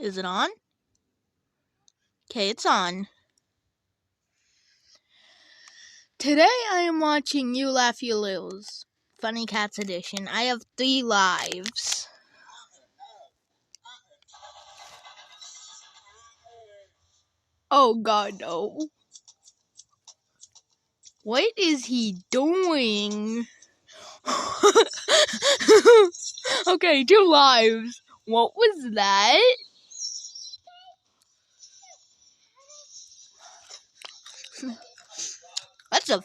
Is it on? Okay, it's on. Today I am watching You Laugh You Lose, Funny Cats Edition. I have 3 lives. Oh god, no. What is he doing? Okay, 2 lives. What was that? That's a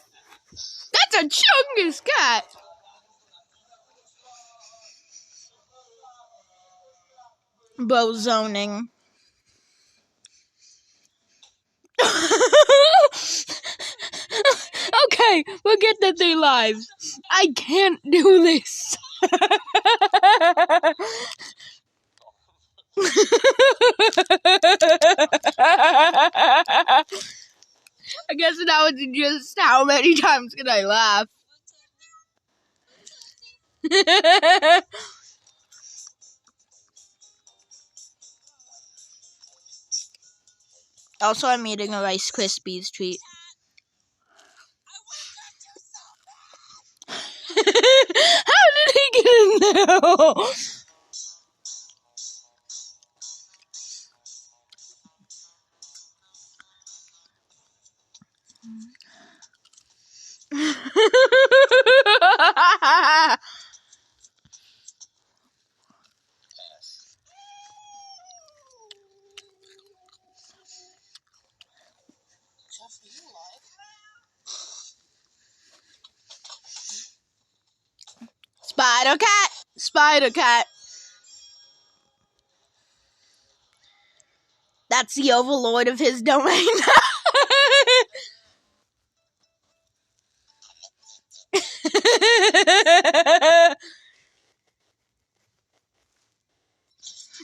Chungus cat. Bozoning. Okay, we'll get the 3 lives. I can't do this. I guess now it's just how many times can I laugh? Also, I'm eating a Rice Krispies treat. How did he get in there? Spider cat! Spider cat! That's the overlord of his domain.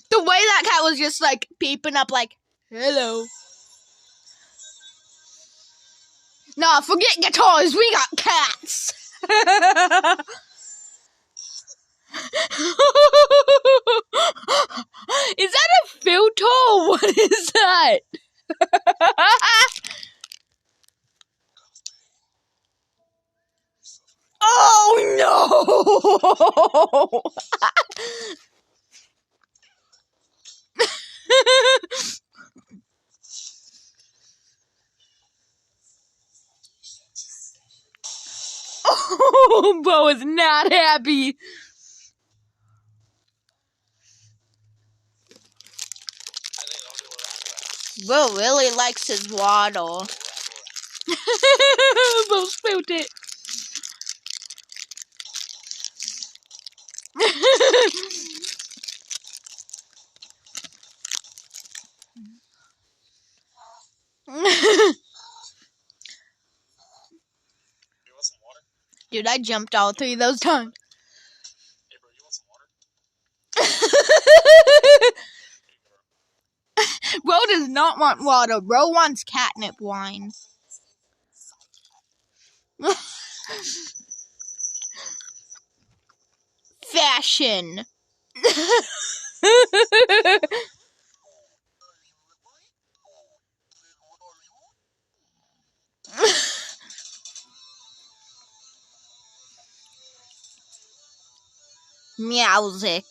The way that cat was just like peeping up like, hello. Nah, forget guitars, we got cats. Is that a filter or what is that? Oh no! Oh, Bo is not happy. Bo really likes his waddle. Bo spilled it. Dude, I jumped all 3 of those times. Hey bro, you want some water? Bro does not want water. Bro wants catnip wine. Fashion. Meowsic.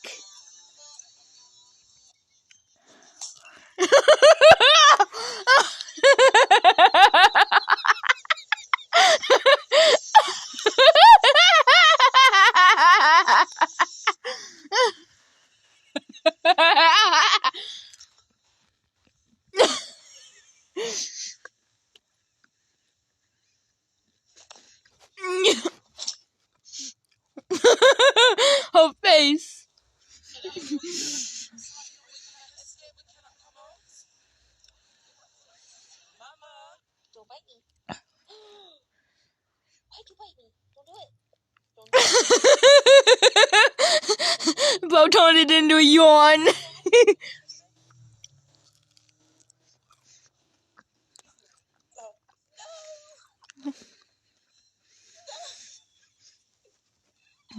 Her face. Don't bite me. Why'd you bite me? Don't do it. Don't do it. Bo turned it into a yawn.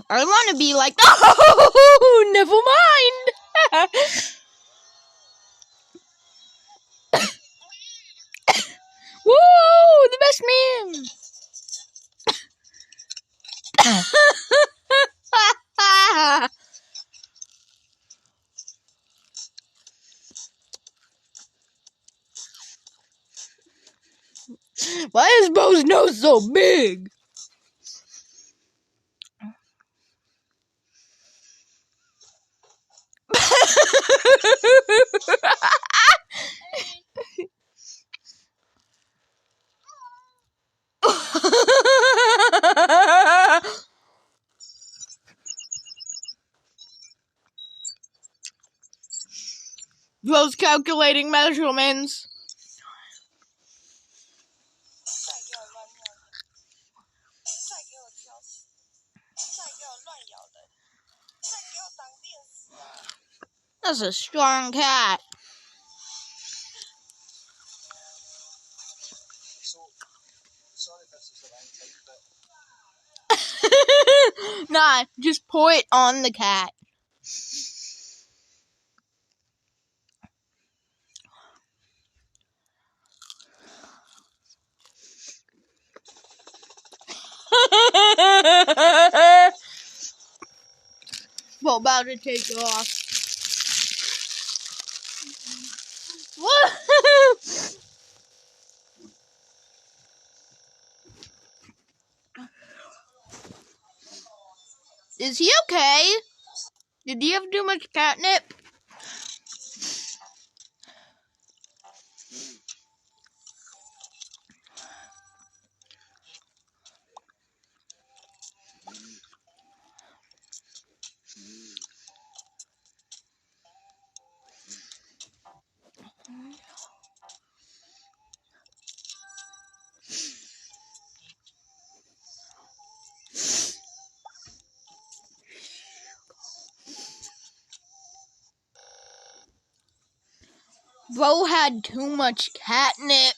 I want to be like, oh, never mind. Woo! The best man! Why is Bo's nose so big? Bo's calculating measurements. That's a strong cat. Sorry if this is the wrong type, but Nah, just pour it on the cat. Well, about to take off. What? Is he okay? Did he have too much catnip? Bro had too much catnip.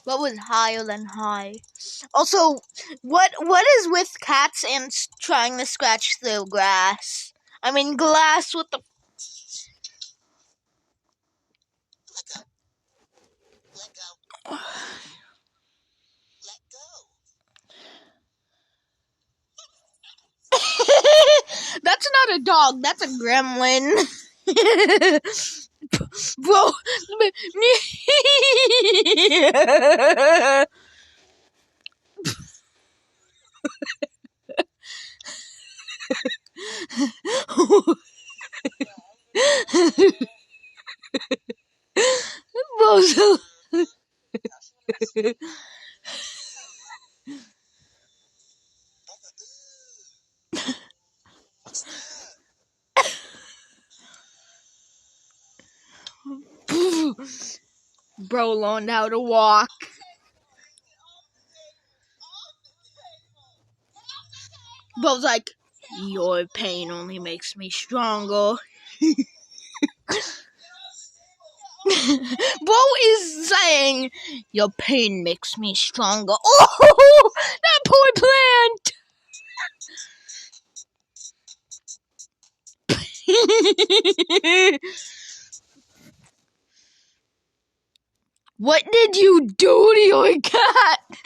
What was higher than high? Also, what is with cats and trying to scratch through grass? I mean glass. What the? let go. Let go. That's not a dog. That's a gremlin. Bro. Bro, Bro learned how to walk. Bro's like, your pain only makes me stronger. Bro is saying, your pain makes me stronger. Oh, that poor plant. What did you do to your cat?